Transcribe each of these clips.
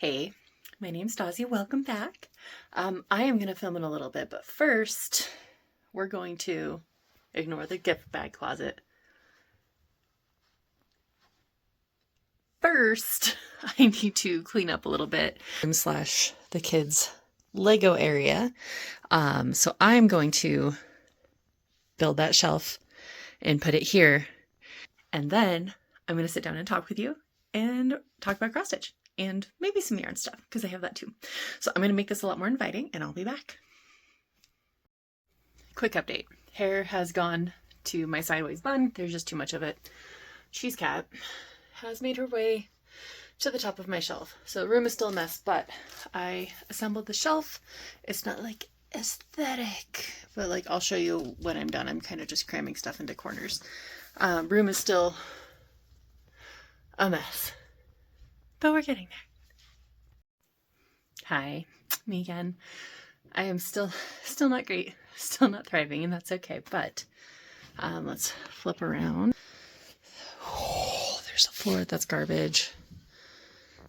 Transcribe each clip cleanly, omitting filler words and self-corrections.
Hey, my name's Dazzy. Welcome back. I am going to film in a little bit, but first we're going to ignore the gift bag closet. First, I need to clean up a little bit slash the kids' Lego area. So I'm going to build that shelf and put it here. And then I'm going to sit down and talk with you and talk about cross stitch and maybe some yarn stuff because I have that too. So I'm going to make this a lot more inviting and I'll be back. Quick update. Hair has gone to my sideways bun. There's just too much of it. Cheese Cat has made her way to the top of my shelf. So the room is still a mess, but I assembled the shelf. It's not like aesthetic, but like I'll show you when I'm done. I'm kind of just cramming stuff into corners. Room is still a mess, but we're getting there. Hi, me again. I am still not great, still not thriving, and that's okay, but let's flip around. Oh, there's a floor that's garbage.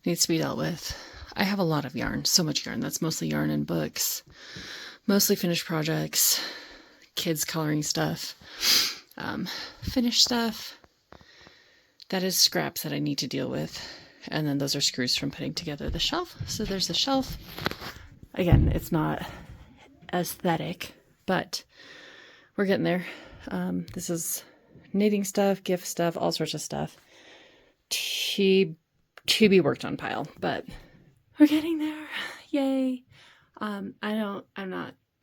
Needs to be dealt with. I have a lot of yarn, so much yarn. That's mostly yarn and books, mostly finished projects, kids coloring stuff, finished stuff. That is scraps that I need to deal with. And then those are screws from putting together the shelf. So there's the shelf. Again, it's not aesthetic, but we're getting there. This is knitting stuff, gift stuff, all sorts of stuff. To be worked on pile, but we're getting there. Yay. I'm not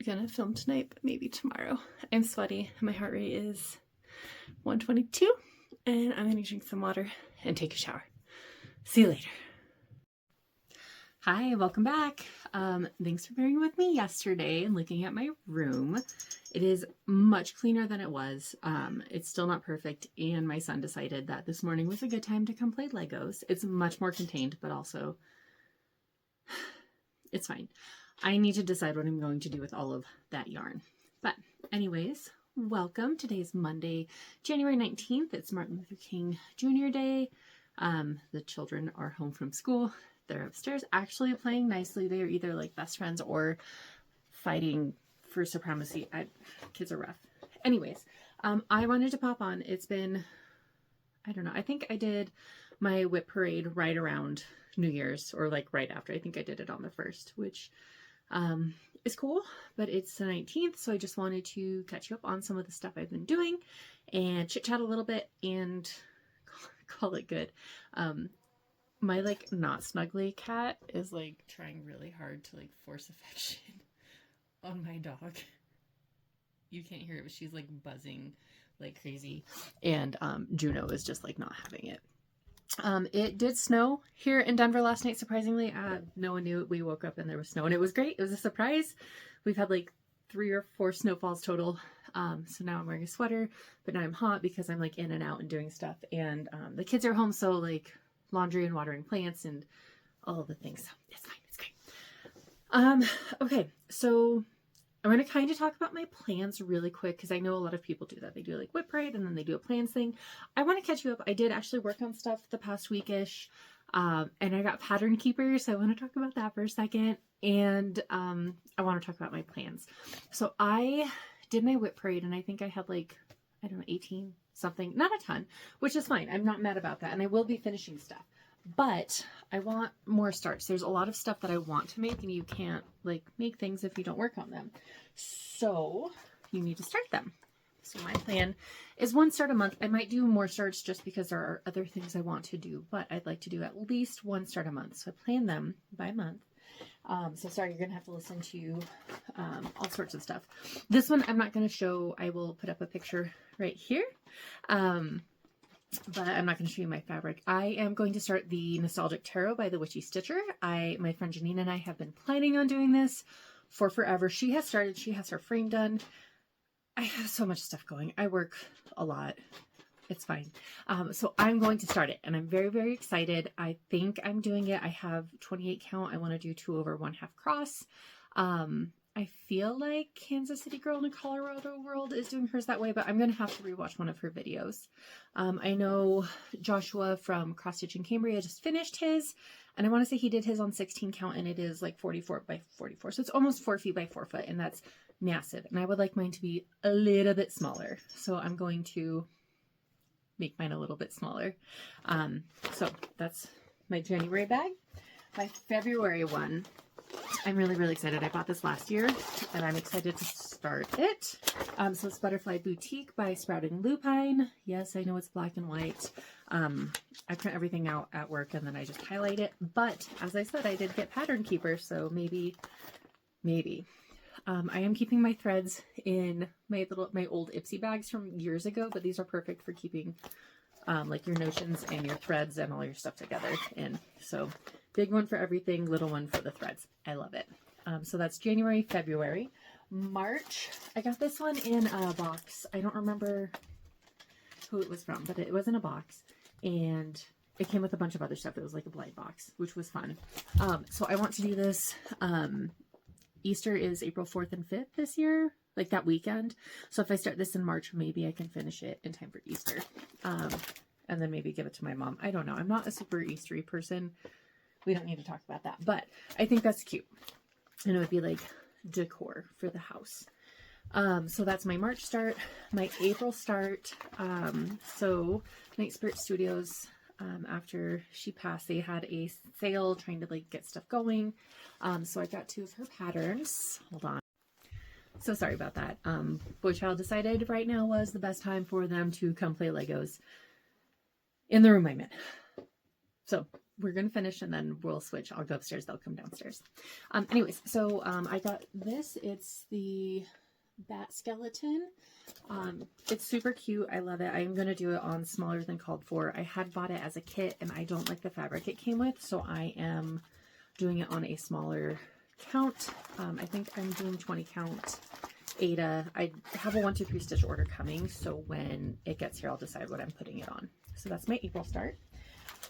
gonna film tonight, but maybe tomorrow. I'm sweaty. My heart rate is 122, and I'm gonna drink some water and take a shower. See you later. Hi, welcome back. Thanks for bearing with me yesterday and looking at my room. It is much cleaner than it was. It's still not perfect, and my son decided that this morning was a good time to come play Legos. It's much more contained, but also it's fine. I need to decide what I'm going to do with all of that yarn. But anyways, welcome. Today's Monday, January 19th. It's Martin Luther King Jr. Day. The children are home from school. They're upstairs actually playing nicely. They are either like best friends or fighting for supremacy. Kids are rough. Anyways, I wanted to pop on. It's been, I don't know, I think I did my whip parade right around New Year's, or like right after. I think I did it on the 1st, which is cool, but it's the 19th, so I just wanted to catch you up on some of the stuff I've been doing and chit chat a little bit and call it good. My like not snuggly cat is like trying really hard to like force affection on my dog. You can't hear it, but she's like buzzing like crazy, and Juno is just like not having it. It did snow here in Denver last night, surprisingly. No one knew it. We woke up and there was snow, and it was great. It was a surprise. We've had like 3 or 4 snowfalls total. So now I'm wearing a sweater, but now I'm hot because I'm like in and out and doing stuff, and the kids are home, so like laundry and watering plants and all of the things. So it's fine. It's great. Okay, so I'm going to kind of talk about my plans really quick because I know a lot of people do that. They do like whip parade and then they do a plans thing. I want to catch you up. I did actually work on stuff the past weekish, and I got pattern keepers. So I want to talk about that for a second, and I want to talk about my plans. So I did my whip parade, and I think I had like, I don't know, 18 something, not a ton, which is fine. I'm not mad about that, and I will be finishing stuff. But I want more starts. There's a lot of stuff that I want to make, and you can't like make things if you don't work on them. So you need to start them. So my plan is 1 start a month. I might do more starts just because there are other things I want to do, but I'd like to do at least 1 start a month. So I plan them by month. So sorry, you're going to have to listen to all sorts of stuff. This one I'm not going to show. I will put up a picture right here. But I'm not going to show you my fabric. I am going to start the Nostalgic Tarot by the Witchy Stitcher. My friend Janine and I have been planning on doing this for forever. She has started. She has her frame done. I have so much stuff going. I work a lot. It's fine. So I'm going to start it, and I'm very, very excited. I think I'm doing it. I have 28 count. I want to do 2 over 1/2 cross. I I feel like Kansas City Girl in a Colorado World is doing hers that way, but I'm going to have to rewatch one of her videos. I know Joshua from Cross Stitch in Cambria just finished his, and I want to say he did his on 16 count, and it is like 44 by 44. So it's almost 4 feet by 4 foot, and that's massive. And I would like mine to be a little bit smaller. So I'm going to make mine a little bit smaller. So that's my January bag. My February one, I'm really, really excited. I bought this last year and I'm excited to start it. So it's Butterfly Boutique by Sprouting Lupine. Yes, I know it's black and white. I print everything out at work and then I just highlight it. But as I said, I did get Pattern Keeper, so maybe. I am keeping my threads in my old Ipsy bags from years ago, but these are perfect for keeping like your notions and your threads and all your stuff together in. So big one for everything, little one for the threads. I love it. So that's January, February. March, I got this one in a box. I don't remember who it was from, but it was in a box and it came with a bunch of other stuff. It was like a blind box, which was fun. So I want to do this. Easter is April 4th and 5th this year, like that weekend. So if I start this in March, maybe I can finish it in time for Easter. And then maybe give it to my mom. I don't know. I'm not a super Eastery person. We don't need to talk about that, but I think that's cute. And it would be like decor for the house. So that's my March start. My April start. So Night Spirit Studios, after she passed, they had a sale trying to like get stuff going. So I got 2 of her patterns. Hold on. So sorry about that. Boy Child decided right now was the best time for them to come play Legos in the room I'm in. So we're going to finish and then we'll switch. I'll go upstairs. They'll come downstairs. Anyways, so I got this. It's the bat skeleton. It's super cute. I love it. I'm going to do it on smaller than called for. I had bought it as a kit and I don't like the fabric it came with. So I am doing it on a smaller count. I think I'm doing 20 count Ada. I have a 1, 2, 3 stitch order coming. So when it gets here, I'll decide what I'm putting it on. So that's my April start.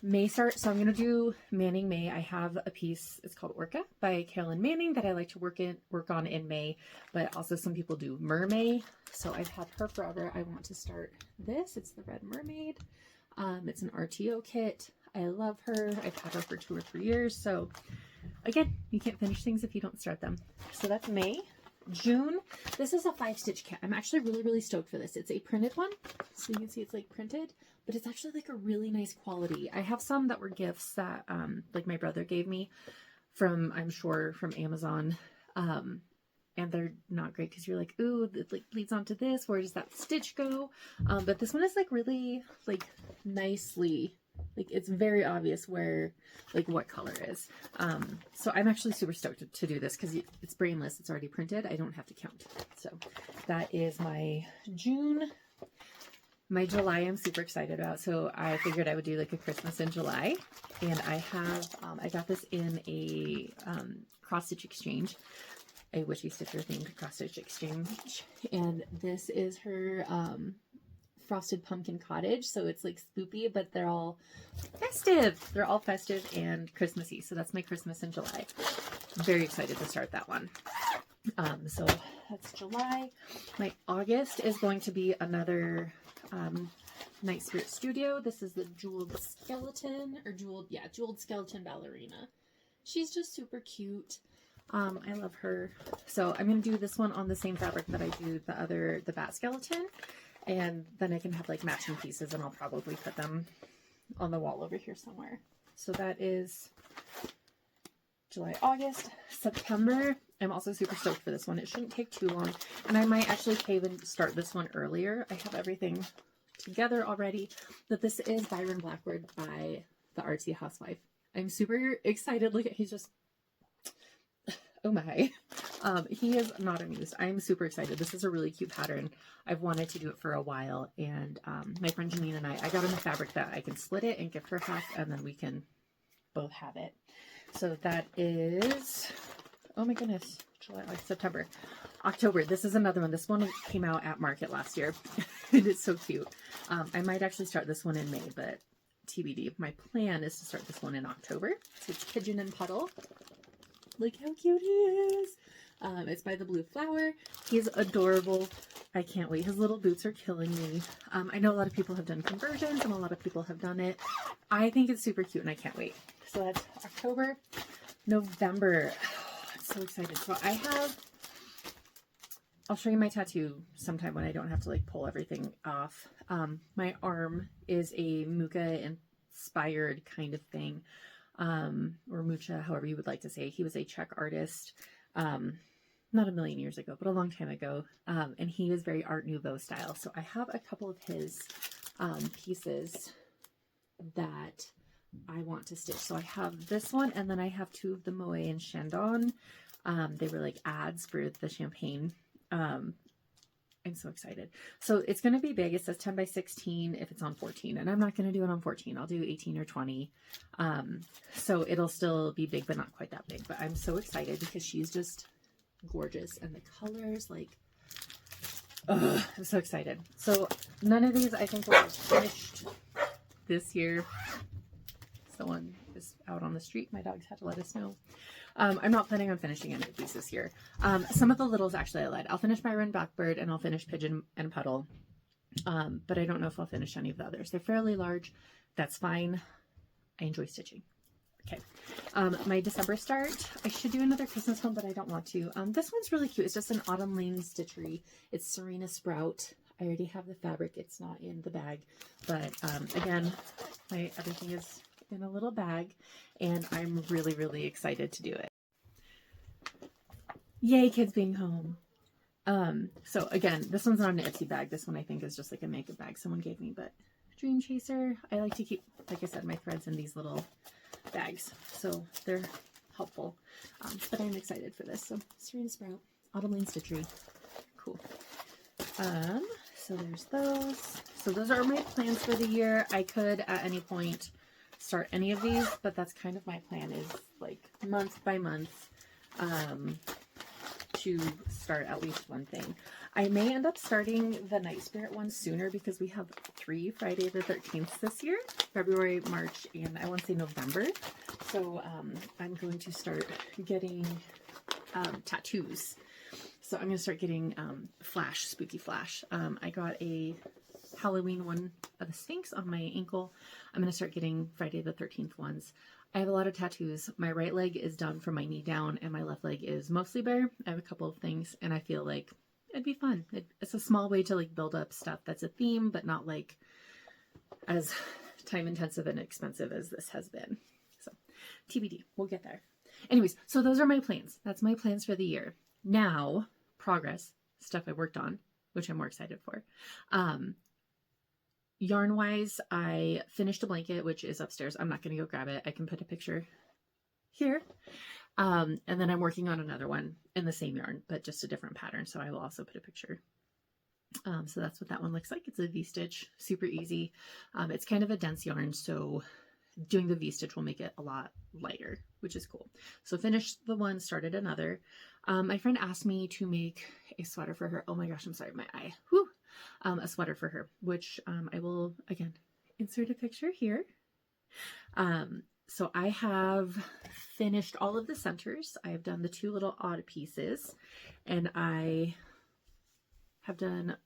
May start. So I'm going to do Manning May. I have a piece. It's called Orca by Carolyn Manning that I like to work on in May, but also some people do Mermaid. So I've had her forever. I want to start this. It's the Red Mermaid. It's an RTO kit. I love her. I've had her for 2 or 3 years. So again, you can't finish things if you don't start them. So that's May. June, this is a 5-stitch kit. I'm actually really, really stoked for this. It's a printed one. So you can see it's like printed, but it's actually like a really nice quality. I have some that were gifts that like my brother gave me from, I'm sure, from Amazon. And they're not great because you're like, ooh, it like bleeds onto this. Where does that stitch go? But this one is like really like nicely, like it's very obvious where, like what color is. So I'm actually super stoked to do this because it's brainless. It's already printed. I don't have to count. So that is my June. My July I'm super excited about. So I figured I would do like a Christmas in July. And I have, I got this in a cross stitch exchange. A witchy stitcher themed cross stitch exchange, and this is her frosted pumpkin cottage. So it's like spoopy, but they're all festive. They're all festive and Christmassy. So that's my Christmas in July. I'm very excited to start that one. So that's July. My August is going to be another Night Spirit Studio. This is the jeweled skeleton or jeweled skeleton ballerina. She's just super cute. I love her. So I'm going to do this one on the same fabric that I do the bat skeleton. And then I can have like matching pieces and I'll probably put them on the wall over here somewhere. So that is July, August. September, I'm also super stoked for this one. It shouldn't take too long. And I might actually cave and start this one earlier. I have everything together already. But this is Byron Blackbird by the Artsy Housewife. I'm super excited. Look at, he's just... oh my. He is not amused. I'm super excited. This is a really cute pattern. I've wanted to do it for a while. And my friend Janine and I got him a fabric that I can split it and give her half, and then we can both have it. So that is, oh my goodness, July, September. October. This is another one. This one came out at market last year. It is so cute. I might actually start this one in May, but TBD. My plan is to start this one in October. So it's Pigeon and Puddle. Look how cute he is. It's by the Blue Flower. He's adorable. I can't wait. His little boots are killing me. I know a lot of people have done conversions and a lot of people have done it. I think it's super cute and I can't wait. So that's October. November. Oh, I'm so excited. So I'll show you my tattoo sometime when I don't have to like pull everything off. My arm is a Mucha inspired kind of thing. Or Mucha, however you would like to say. He was a Czech artist. Not a million years ago, but a long time ago. And he was very Art Nouveau style. So I have a couple of his pieces that I want to stitch. So I have this one, and then I have two of the Moe and Chandon. They were like ads for the champagne. I'm so excited. So it's going to be big. It says 10 by 16 if it's on 14, and I'm not going to do it on 14. I'll do 18 or 20. So it'll still be big, but not quite that big. But I'm so excited because she's just gorgeous, and the colors, like, ugh, I'm so excited. So none of these I think will be finished this year. Someone is out on the street. My dogs had to let us know. I'm not planning on finishing any of these this year. Some of the littles actually I lied. I'll finish Byron, Blackbird, and I'll finish Pigeon and Puddle. But I don't know if I'll finish any of the others. They're fairly large. That's fine. I enjoy stitching. Okay. My December start, I should do another Christmas one, but I don't want to. This one's really cute. It's just an autumn lane stitchery. It's Serena Sprout. I already have the fabric. It's not in the bag, but again, everything is in a little bag, and I'm really, really excited to do it. Yay, kids being home. So again, this one's not an Etsy bag. This one I think is just like a makeup bag someone gave me, but Dream Chaser. I like to keep, like I said, my threads in these little bags, so they're helpful. But I'm excited for this. So Serena Sprout, Autumn Lane Stitchery. Cool. So there's those. So those are my plans for the year. I could at any point start any of these, but that's kind of my plan, is like month by month to start at least one thing. I may end up starting the Night Spirit one sooner because we have 3 Friday the 13th this year, February, March, and I want to say November. So I'm going to start getting tattoos. So I'm going to start getting flash, spooky flash. I got a Halloween one of the Sphynx on my ankle. I'm going to start getting Friday the 13th ones. I have a lot of tattoos. My right leg is done from my knee down, and my left leg is mostly bare. I have a couple of things, and I feel like it'd be fun. It's a small way to like build up stuff that's a theme, but not like as time intensive and expensive as this has been. So TBD, we'll get there. Anyways, so those are my plans. That's my plans for the year. Now, progress, stuff I worked on, which I'm more excited for. Yarn wise, I finished a blanket, which is upstairs. I'm not going to go grab it. I can put a picture here. And then I'm working on another one in the same yarn, but just a different pattern. So I will also put a picture. So that's what that one looks like. It's a V-stitch, super easy. It's kind of a dense yarn, so doing the V-stitch will make it a lot lighter, which is cool. So finished the one, started another. My friend asked me to make a sweater for her. Oh my gosh, I'm sorry, my eye. Whew. A sweater for her, which I will, again, insert a picture here. So I have finished all of the centers. I have done the 2 little odd pieces, and I have done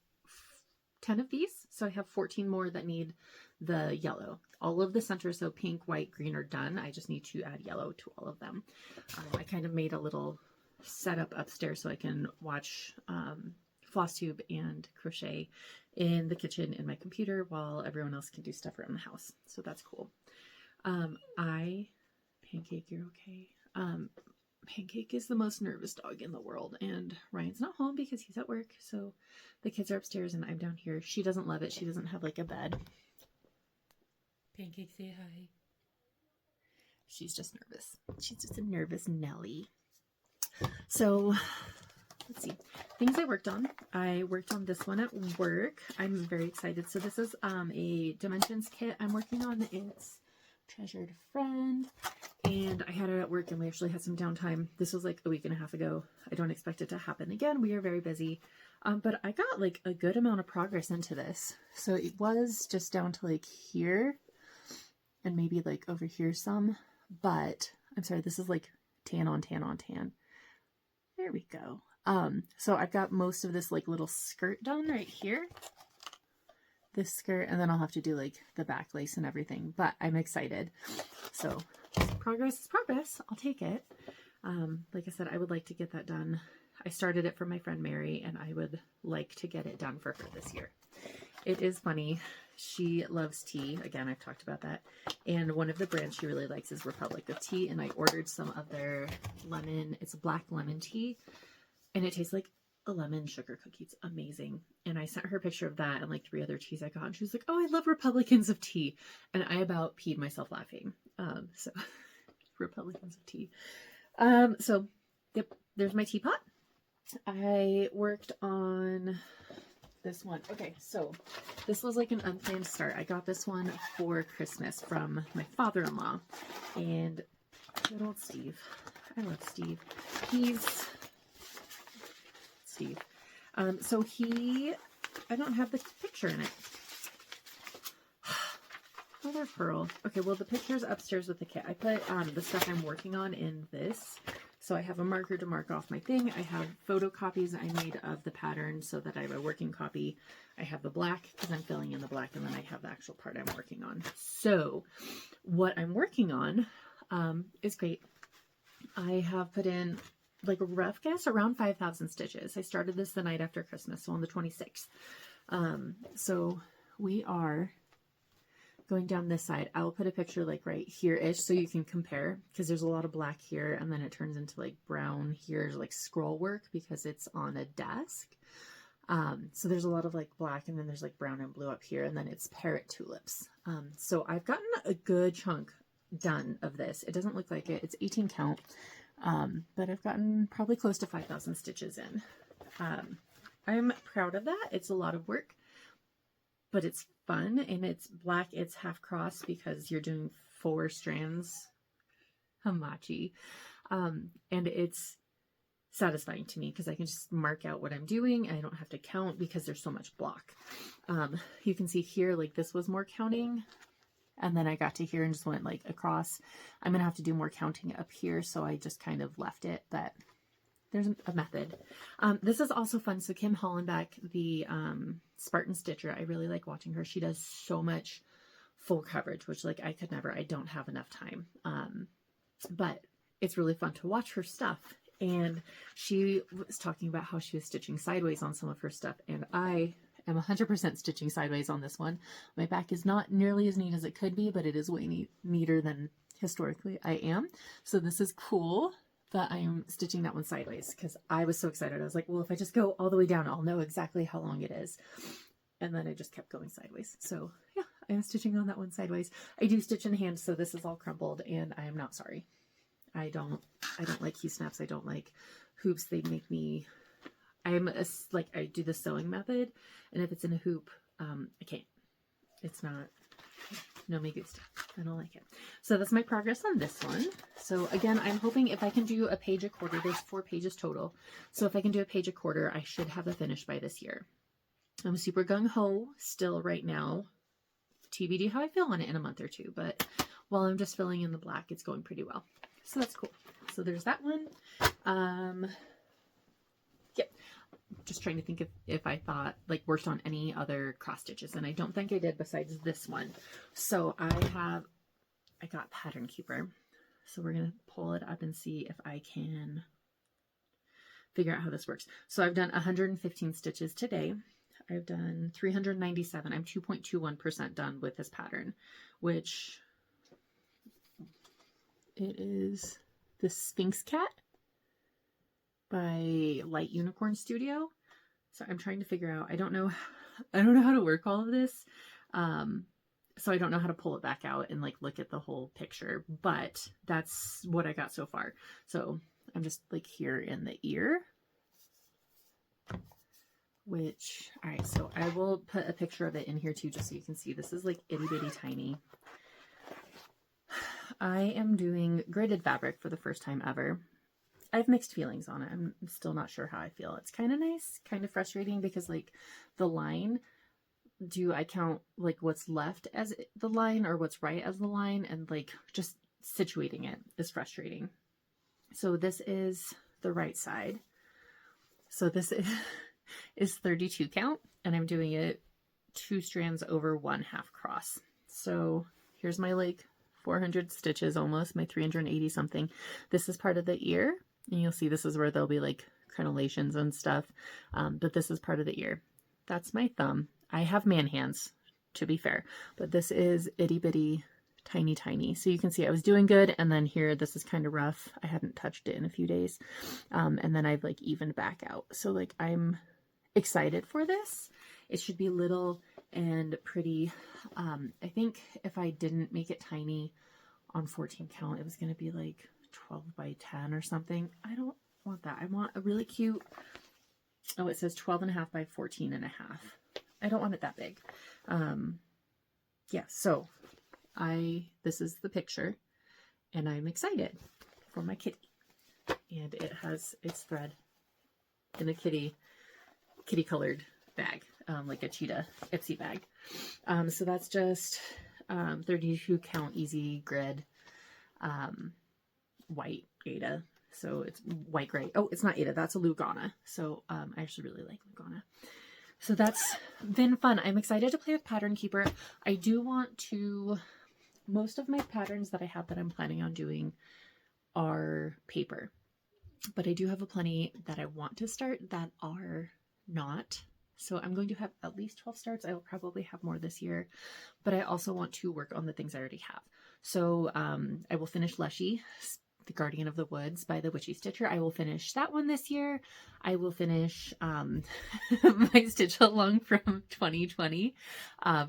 10 of these. So I have 14 more that need the yellow. All of the centers, so pink, white, green, are done. I just need to add yellow to all of them. I kind of made a little setup upstairs so I can watch Flosstube and crochet in the kitchen in my computer while everyone else can do stuff around the house. So that's cool. Pancake, you're okay. Pancake is the most nervous dog in the world, and Ryan's not home because he's at work. So the kids are upstairs and I'm down here. She doesn't love it. She doesn't have like a bed. Pancake, say hi. She's just nervous. She's just a nervous Nelly. So let's see, things I worked on. I worked on this one at work. I'm very excited. So this is a dimensions kit I'm working on. It's Treasured Friend, and I had it at work and we actually had some downtime. This was like a week and a half ago. I don't expect it to happen again. We are very busy, but I got like a good amount of progress into this. So it was just down to like here and maybe like over here some, but I'm sorry, this is like tan on tan on tan. There we go. So I've got most of this like little skirt done right here. This skirt, and then I'll have to do like the back lace and everything, but I'm excited. So progress is progress. I'll take it. Like I said, I would like to get that done. I started it for my friend Mary, and I would like to get it done for her this year. It is funny. She loves tea. Again, I've talked about that. And one of the brands she really likes is Republic of Tea, and I ordered some of their lemon. It's a black lemon tea, and it tastes like a lemon sugar cookie. It's amazing. And I sent her a picture of that and like 3 other teas I got, and she was like, oh, I love Republicans of Tea. And I about peed myself laughing. So Republicans of Tea. So yep, there's my teapot. I worked on this one. Okay, so this was like an unplanned start. I got this one for Christmas from my father-in-law, and good old Steve. I love Steve. He's Steve. So I don't have the picture in it. Mother pearl. Okay, well, the picture's upstairs with the kit. I put the stuff I'm working on in this. So I have a marker to mark off my thing. I have photocopies I made of the pattern so that I have a working copy. I have the black because I'm filling in the black, and then I have the actual part I'm working on. So what I'm working on is great. I have put in like a rough guess around 5,000 stitches. I started this the night after Christmas, so on the 26th. So we are going down this side. I'll put a picture like right here-ish so you can compare, because there's a lot of black here, and then it turns into like brown here, like scroll work because it's on a desk. So there's a lot of like black, and then there's like brown and blue up here, and then it's parrot tulips. So I've gotten a good chunk done of this. It doesn't look like it. It's 18 count, but I've gotten probably close to 5,000 stitches in. I'm proud of that. It's a lot of work, but it's fun, and it's black. It's half cross because you're doing 4 strands hamachi. And it's satisfying to me because I can just mark out what I'm doing. I don't have to count because there's so much block. You can see here, like this was more counting, and then I got to here and just went like across. I'm going to have to do more counting up here, so I just kind of left it, but there's a method. This is also fun. So Kim Hollenbeck, the Spartan Stitcher, I really like watching her. She does so much full coverage, which like I could never. I don't have enough time. But it's really fun to watch her stuff. And she was talking about how she was stitching sideways on some of her stuff, and I am 100% stitching sideways on this one. My back is not nearly as neat as it could be, but it is way neater than historically I am. So this is cool that I'm stitching that one sideways, because I was so excited. I was like, well, if I just go all the way down, I'll know exactly how long it is. And then I just kept going sideways. So yeah, I am stitching on that one sideways. I do stitch in hand, so this is all crumpled, and I am not sorry. I don't like key snaps. I don't like hoops. They make me, I do the sewing method, and if it's in a hoop, I can't. It's not, no me gusta. I don't like it. So that's my progress on this one. So again, I'm hoping if I can do a page a quarter, there's 4 pages total. So if I can do a page a quarter, I should have it finished by this year. I'm super gung-ho still right now. TBD how I feel on it in a month or two, but while I'm just filling in the black, it's going pretty well. So that's cool. So there's that one. Yep. Just trying to think if I thought, like, worked on any other cross stitches, and I don't think I did besides this one. So I got Pattern Keeper. So we're going to pull it up and see if I can figure out how this works. So I've done 115 stitches today. I've done 397. I'm 2.21% done with this pattern, which it is the Sphynx Cat by Light Unicorn Studio. So I'm trying to figure out, I don't know how to work all of this. So I don't know how to pull it back out and like look at the whole picture, but that's what I got so far. So I'm just like here in the ear, which, all right, so I will put a picture of it in here too, just so you can see. This is like itty bitty tiny. I am doing gridded fabric for the first time ever. I have mixed feelings on it. I'm still not sure how I feel. It's kind of nice, kind of frustrating, because like the line, do I count like what's left as the line or what's right as the line? And like just situating it is frustrating. So this is the right side. So this is 32 count, and I'm doing it 2 strands over 1/2 cross. So here's my like 400 stitches almost, my 380 something. This is part of the ear, and you'll see this is where there'll be like crenellations and stuff, but this is part of the ear. That's my thumb. I have man hands, to be fair, but this is itty bitty tiny tiny. So you can see I was doing good, and then here this is kind of rough. I hadn't touched it in a few days, and then I've like evened back out. So like I'm excited for this. It should be little and pretty. I think if I didn't make it tiny on 14 count, it was going to be like 12 by 10 or something. I don't want that. I want a really cute, oh, it says 12.5 by 14.5. I don't want it that big. Yeah, so this is the picture, and I'm excited for my kitty. And it has its thread in a kitty colored bag, like a cheetah Ipsy bag. So that's just 32 count easy grid, white Aida. So it's white gray. Oh, it's not Aida, that's a Lugana. So I actually really like Lugana. So that's been fun. I'm excited to play with Pattern Keeper. I do want to, most of my patterns that I have that I'm planning on doing are paper, but I do have a plenty that I want to start that are not. So I'm going to have at least 12 starts. I will probably have more this year, but I also want to work on the things I already have. So I will finish Leshy, the Guardian of the Woods by the Witchy Stitcher. I will finish that one this year. I will finish my Stitch Along from 2020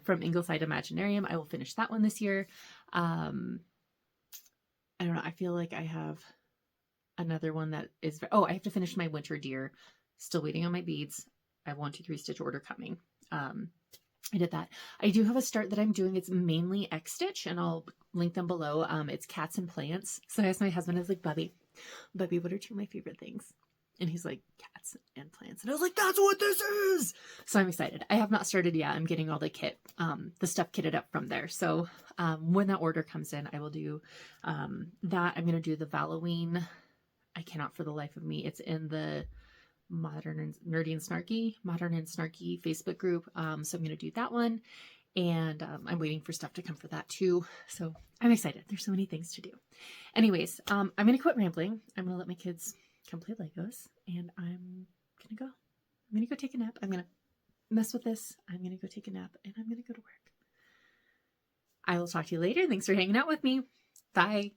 from Ingleside Imaginarium. I will finish that one this year. I don't know. I feel like I have another one that is, oh, I have to finish my Winter Deer. Still waiting on my beads. I have 1, 2, 3 stitch order coming. I did that. I do have a start that I'm doing. It's mainelyxstitch, and I'll link them below. It's cats and plants. So I asked my husband, I was like, Bubby, what are 2 of my favorite things? And he's like, cats and plants. And I was like, that's what this is. So I'm excited. I have not started yet. I'm getting all the the stuff kitted up from there. So when that order comes in, I will do that. I'm going to do the Valloween. I cannot for the life of me. It's in the Modern and Snarky Facebook group. So I'm going to do that one. And I'm waiting for stuff to come for that too. So I'm excited. There's so many things to do. Anyways, I'm going to quit rambling. I'm going to let my kids come play Legos, and I'm going to go. I'm going to go take a nap. I'm going to mess with this. I'm going to go take a nap, and I'm going to go to work. I will talk to you later. Thanks for hanging out with me. Bye.